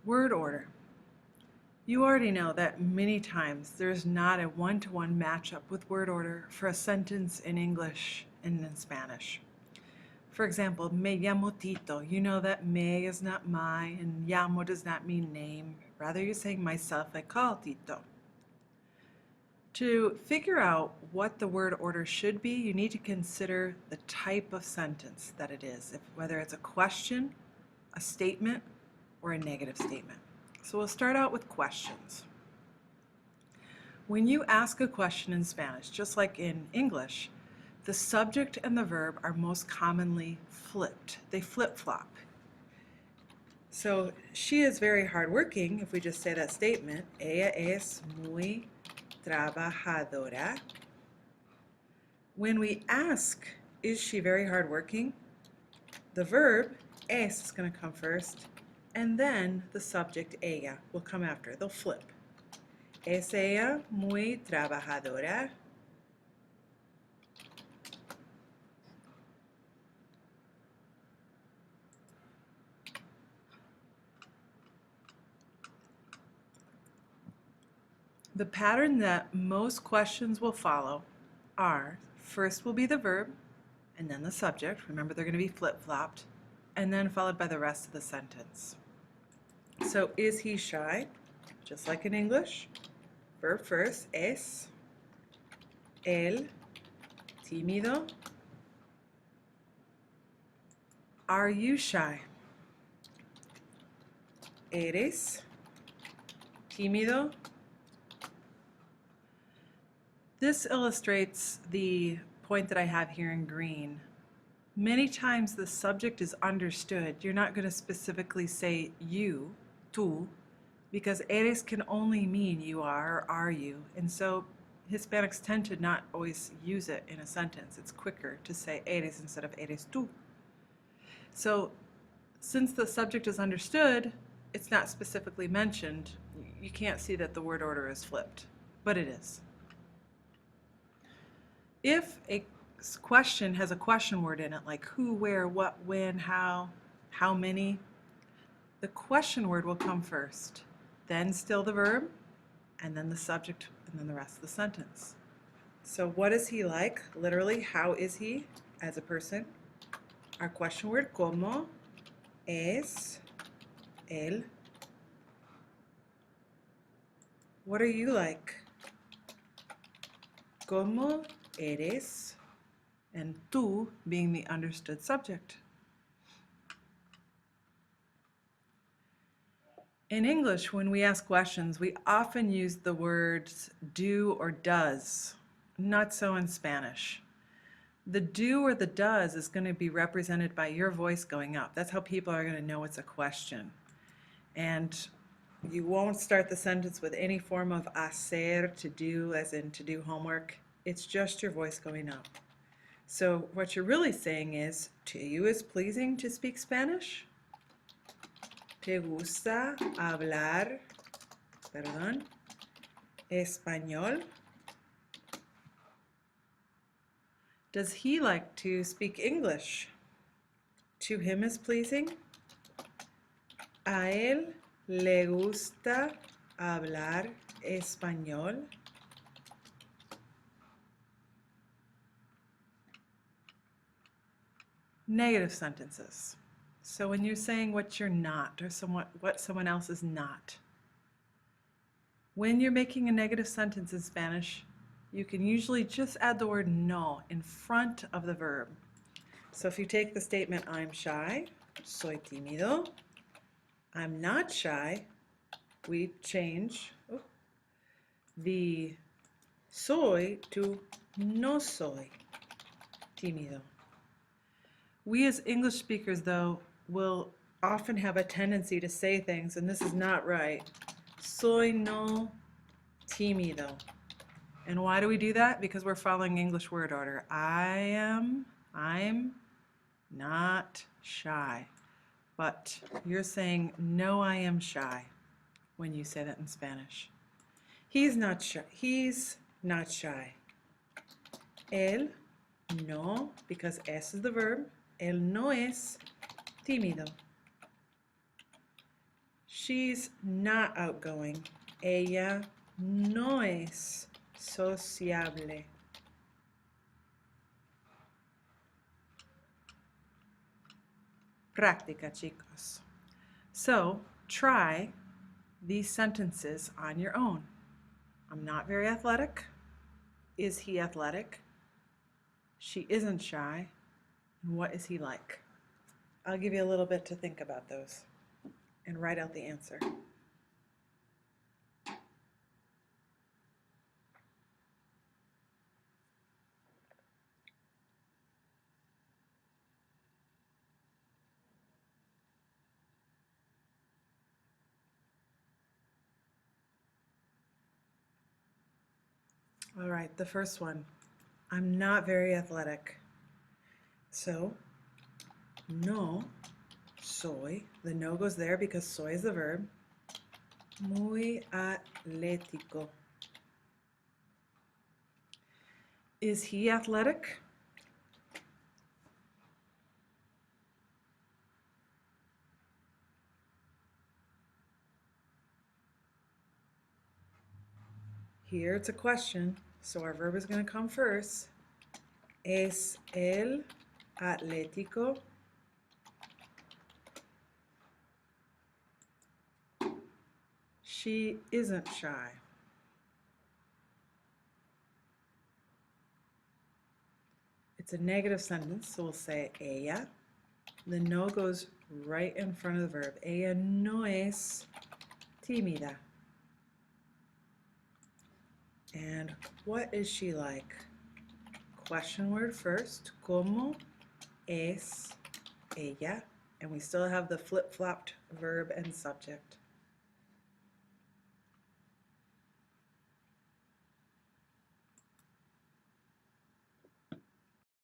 Word order. You already know that many times there's not a one-to-one matchup with word order for a sentence in English and in Spanish. For example, me llamo Tito. You know that me is not my and llamo does not mean name. Rather, you're saying myself, I call Tito. To figure out what the word order should be, you need to consider the type of sentence that it is, whether it's a question, a statement, or a negative statement. So we'll start out with questions. When you ask a question in Spanish, just like in English, the subject and the verb are most commonly flipped. They flip-flop. So she is very hardworking, if we just say that statement. Ella es muy trabajadora. When we ask, is she very hardworking? The verb es is going to come first, and then the subject ella will come after. They'll flip. Es ella muy trabajadora? The pattern that most questions will follow are, first will be the verb, and then the subject. Remember, they're going to be flip-flopped, and then followed by the rest of the sentence. So, is he shy? Just like in English. Verb first, es él tímido? Are you shy? ¿Eres tímido? This illustrates the point that I have here in green. Many times the subject is understood. You're not going to specifically say you, tú, because eres can only mean you are or are you. And so Hispanics tend to not always use it in a sentence. It's quicker to say eres instead of eres tú. So since the subject is understood, it's not specifically mentioned. You can't see that the word order is flipped, but it is. If a question has a question word in it, like who, where, what, when, how many, the question word will come first, then still the verb, and then the subject, and then the rest of the sentence. So what is he like? Literally, how is he as a person? Our question word, ¿cómo es él? What are you like? ¿Cómo eres? And tú being the understood subject. In English, when we ask questions, we often use the words do or does. Not so in Spanish. The do or the does is going to be represented by your voice going up. That's how people are going to know it's a question. And you won't start the sentence with any form of hacer, to do, as in to do homework. It's just your voice going up. So what you're really saying is, to you is pleasing to speak Spanish? ¿Te gusta hablar, español? Does he like to speak English? To him is pleasing? ¿A él le gusta hablar español? Negative sentences. So when you're saying what you're not, or what someone else is not, when you're making a negative sentence in Spanish, you can usually just add the word no in front of the verb. So if you take the statement, I'm shy, soy tímido, I'm not shy, we change the soy to no soy tímido. We as English speakers, though, will often have a tendency to say things, and this is not right. Soy no tímido. And why do we do that? Because we're following English word order. I'm not shy. But you're saying, no, I am shy when you say that in Spanish. He's not shy. He's not shy. Él no, because es is the verb. Él no es tímido. She's not outgoing. Ella no es sociable. Práctica, chicos. So try these sentences on your own. I'm not very athletic. Is he athletic? She isn't shy. And what is he like? I'll give you a little bit to think about those and write out the answer. All right, the first one. I'm not very athletic. So, no soy. The no goes there because soy is the verb. Muy atlético. Is he athletic? Here it's a question, so our verb is going to come first. Es él atlético? She isn't shy. It's a negative sentence, so we'll say ella. The no goes right in front of the verb. Ella no es tímida. And what is she like? Question word first. ¿Cómo es ella? And we still have the flip-flopped verb and subject.